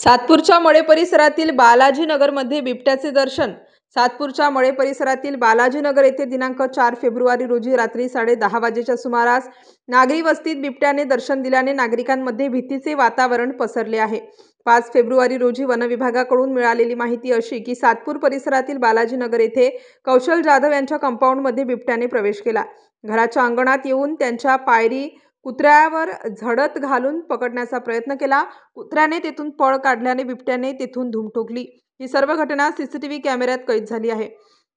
सातपूरच्या मळे परिसरातील बालाजीनगरमध्ये बिबट्याचे दर्शन। सातपूरच्या मळे परिसरातील बालाजीनगर येथे दिनांक 4 फेब्रुवारी रोजी रात्री 10:30 वाजेच्या सुमारास नागरी वस्तीत बिबट्याने दर्शन दिल्याने नागरिकांमध्ये भीतीचे वातावरण पसरले आहे। 5 फेब्रुवारी रोजी वन विभागाकडून मिळालेली माहिती अशी की सातपूर परिसरातील बालाजीनगर येथे कौशल जाधव यांच्या कंपाऊंडमध्ये बिबट्याने प्रवेश केला। घराच्या अंगणात येऊन त्यांच्या पायरी कुत्र्यावर झडत घालून पकडण्याचा प्रयत्न केला। कुत्र्याने तेथून पळ काढल्याने बिबट्याने तेथून धूम ठोकली। ही सर्व घटना सीसीटीव्ही कॅमेऱ्यात कैद झाली आहे।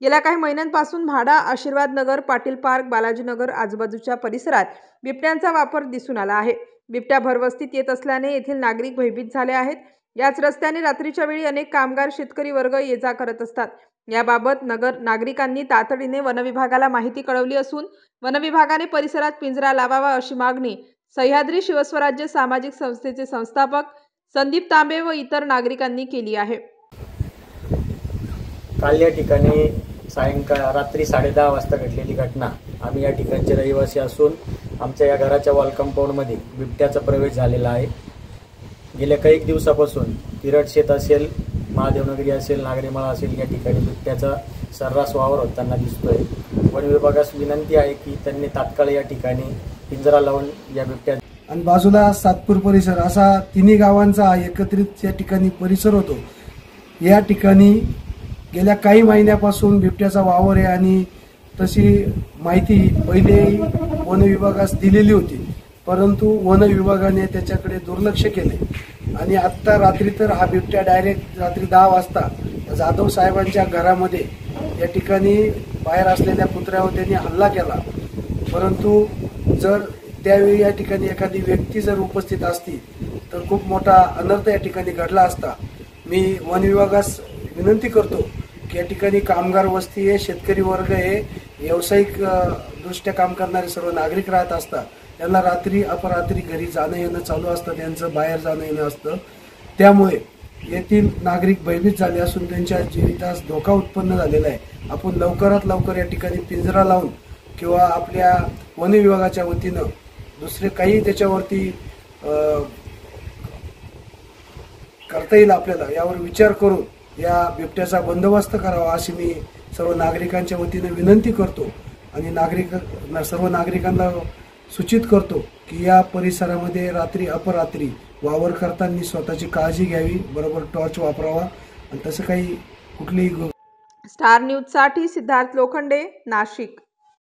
गेल्या काही महिन्यांपासून म्हाडा, आशीर्वाद नगर, पाटील पार्क, बालाजीनगर आजूबाजूच्या परिसरात बिबट्यांचा वापर दिसून आला आहे। बिबट्या भरवस्तीत येत असल्याने येथील नागरिक भयभीत झाले आहेत। याच रस्त्याने रात्रीच्या वेळी अनेक कामगार, शेतकरी वर्ग ये-जा करत असतात। याबाबत नागरिकांनी तातडीने वन विभागाला माहिती कळवली असून वन विभागाने परिसरात पिंजरा लावावा अशी मागणी सह्याद्री शिवस्वराज्य सामाजिक संस्थेचे संस्थापक संदीप तांबे व इतर नागरिकांनी केली आहे। काल या ठिकाणी रात्री 10:30 वाजता घडलेली घटना। आम्ही या ठिकाणचे रहिवासी असून आमच्या या घराच्या वॉल कंपाऊंडमध्ये बिबट्याचा प्रवेश झालेला आहे। गेल्या काही दिवसापासून किरट शेत असेल, महादेवनगरी असेल, नागरीमाळा असेल या ठिकाणी बिबट्याचा सर्रास वावर होताना दिसतोय। वन विभागास विनंती आहे की त्यांनी तात्काळ या ठिकाणी पिंजरा लावून या बिबट्या आणि बाजूला सातपूर परिसर असा तिन्ही गावांचा एकत्रित या ठिकाणी परिसर होतो। या ठिकाणी गेल्या काही महिन्यापासून बिबट्याचा वावर आहे आणि तशी माहिती पहिले वन विभागास दिलेली होती, परंतु वन विभागाने त्याच्याकडे दुर्लक्ष केले आणि आता रात्री तर हा बिबट्या डायरेक्ट रात्री 10 वाजता जाधव साहेबांच्या घरामध्ये या ठिकाणी बाहेर असलेल्या कुत्र्यावर त्यांनी हल्ला केला। परंतु जर त्यावेळी या ठिकाणी एखादी व्यक्ती जर उपस्थित असती तर खूप मोठा अनर्थ या ठिकाणी घडला असता। मी वन विभागास विनंती करतो की या ठिकाणी कामगार वस्ती आहे, शेतकरी वर्ग आहे, व्यावसायिक दृष्ट्या काम करणारे सर्व नागरिक राहत असतात। त्यांना रात्री अपरात्री घरी जाणं येणं चालू असतं, त्यांचं बाहेर जाणं येणं असतं। त्यामुळे येथील नागरिक भयभीत झाले असून त्यांच्या जीवितास धोका उत्पन्न झालेला आहे। आपण लवकरात लवकर या ठिकाणी पिंजरा लावून किंवा आपल्या वन विभागाच्या वतीनं दुसरे काही त्याच्यावरती करता येईल आपल्याला यावर विचार करून या बिबट्याचा बंदोबस्त करावा अशी मी सर्व नागरिकांच्या वतीने विनंती करतो आणि सर्व नागरिकांना सूचित करतो की या परिसरामध्ये रात्री अपरात्री वावर करताना स्वतःची काळजी घ्यावी, बरोबर टॉर्च वापरावा आणि तसं काही कुठलीही। स्टार न्यूज साठी सिद्धार्थ लोखंडे, नाशिक।